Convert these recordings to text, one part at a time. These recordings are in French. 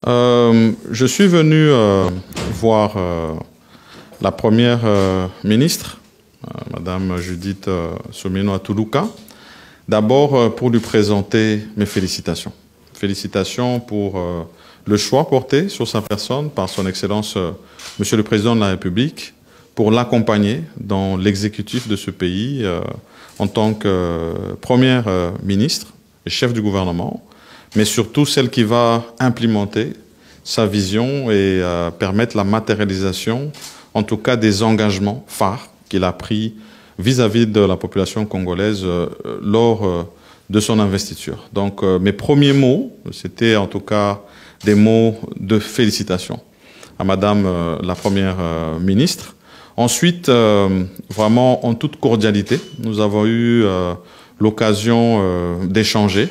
Je suis venu voir la première ministre, Madame Judith Suminwa Tuluka, d'abord pour lui présenter mes félicitations. Félicitations pour le choix porté sur sa personne par son Excellence Monsieur le Président de la République pour l'accompagner dans l'exécutif de ce pays en tant que première ministre et chef du gouvernement, mais surtout celle qui va implémenter sa vision et permettre la matérialisation, en tout cas des engagements phares qu'il a pris vis-à-vis de la population congolaise lors de son investiture. Donc mes premiers mots, c'était en tout cas des mots de félicitations à Madame la Première ministre. Ensuite, vraiment en toute cordialité, nous avons eu l'occasion d'échanger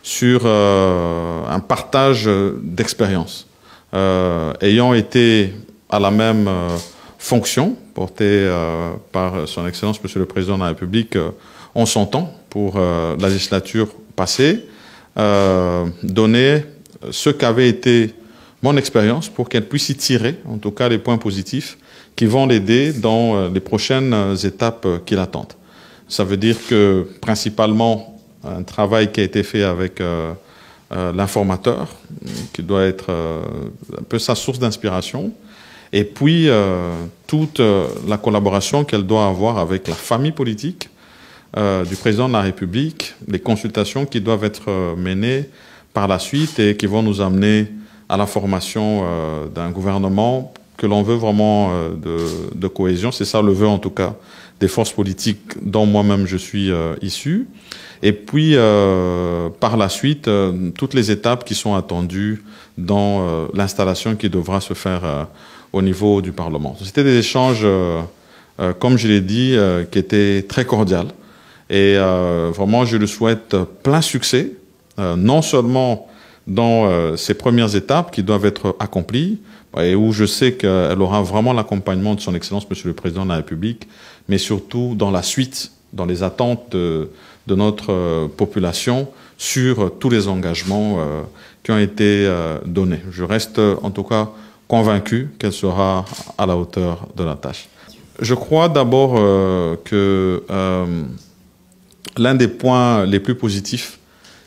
sur un partage d'expérience. Ayant été à la même fonction portée par son Excellence Monsieur le Président de la République, on s'entend pour la législature passée, donner ce qu'avait été mon expérience pour qu'elle puisse y tirer, en tout cas, les points positifs qui vont l'aider dans les prochaines étapes qui l'attendent. Ça veut dire que, principalement, un travail qui a été fait avec l'informateur, qui doit être un peu sa source d'inspiration, et puis toute la collaboration qu'elle doit avoir avec la famille politique du Président de la République, les consultations qui doivent être menées par la suite et qui vont nous amener à la formation d'un gouvernement que l'on veut vraiment de cohésion. C'est ça le vœu, en tout cas, des forces politiques dont moi-même je suis issu. Et puis, par la suite, toutes les étapes qui sont attendues dans l'installation qui devra se faire au niveau du Parlement. C'était des échanges, comme je l'ai dit, qui étaient très cordiaux. Et vraiment, je le souhaite plein succès, non seulement dans ces premières étapes qui doivent être accomplies, et où je sais qu'elle aura vraiment l'accompagnement de son Excellence Monsieur le Président de la République, mais surtout dans la suite, dans les attentes de notre population sur tous les engagements qui ont été donnés. Je reste en tout cas convaincu qu'elle sera à la hauteur de la tâche. Je crois d'abord que l'un des points les plus positifs,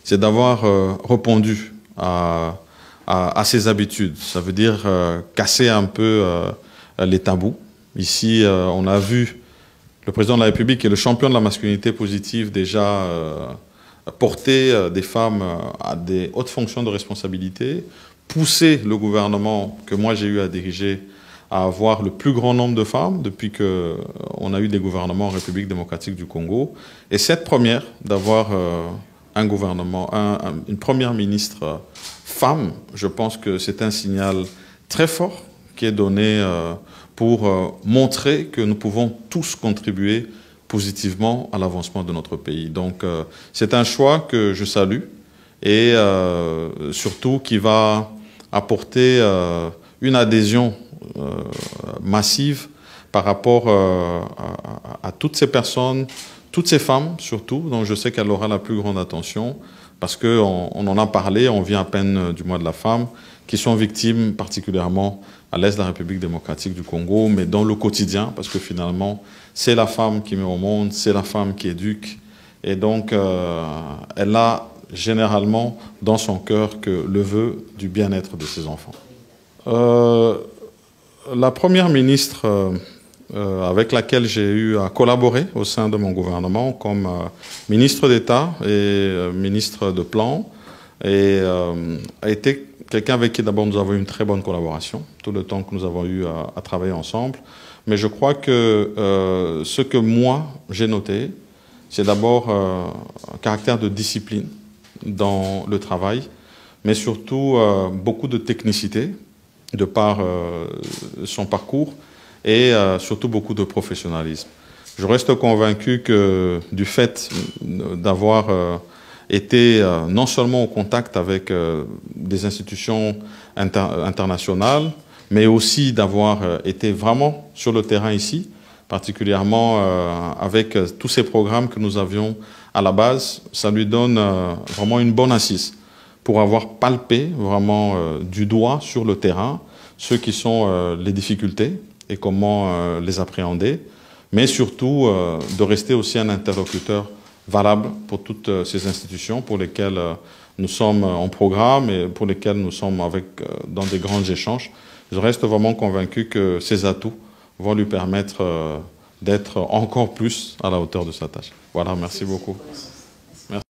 c'est d'avoir répondu à ses habitudes. Ça veut dire casser un peu les tabous. Ici, on a vu le Président de la République, qui est le champion de la masculinité positive, déjà porter des femmes à des hautes fonctions de responsabilité, pousser le gouvernement que moi j'ai eu à diriger à avoir le plus grand nombre de femmes depuis qu'on a eu des gouvernements en République démocratique du Congo. Et cette première, d'avoir un gouvernement, une première ministre femme, je pense que c'est un signal très fort qui est donné pour montrer que nous pouvons tous contribuer positivement à l'avancement de notre pays. Donc c'est un choix que je salue et surtout qui va apporter une adhésion massive par rapport à toutes ces personnes, toutes ces femmes surtout, dont je sais qu'elle aura la plus grande attention, parce qu'on en a parlé, on vient à peine du mois de la femme, qui sont victimes particulièrement à l'est de la République démocratique du Congo, mais dans le quotidien, parce que finalement, c'est la femme qui met au monde, c'est la femme qui éduque, et donc elle a généralement dans son cœur que le vœu du bien-être de ses enfants. La première ministre avec laquelle j'ai eu à collaborer au sein de mon gouvernement comme ministre d'État et ministre de Plan, et a été quelqu'un avec qui d'abord nous avons eu une très bonne collaboration, tout le temps que nous avons eu à travailler ensemble. Mais je crois que ce que moi j'ai noté, c'est d'abord un caractère de discipline dans le travail, mais surtout beaucoup de technicité de par son parcours et surtout beaucoup de professionnalisme. Je reste convaincu que du fait d'avoir été non seulement au contact avec des institutions internationales, mais aussi d'avoir été vraiment sur le terrain ici, particulièrement avec tous ces programmes que nous avions à la base, ça lui donne vraiment une bonne assise pour avoir palpé vraiment du doigt sur le terrain ce qui sont les difficultés et comment les appréhender, mais surtout de rester aussi un interlocuteur valable pour toutes ces institutions pour lesquelles nous sommes en programme et pour lesquelles nous sommes dans des grands échanges. Je reste vraiment convaincu que ces atouts vont lui permettre d'être encore plus à la hauteur de sa tâche. Voilà, merci beaucoup.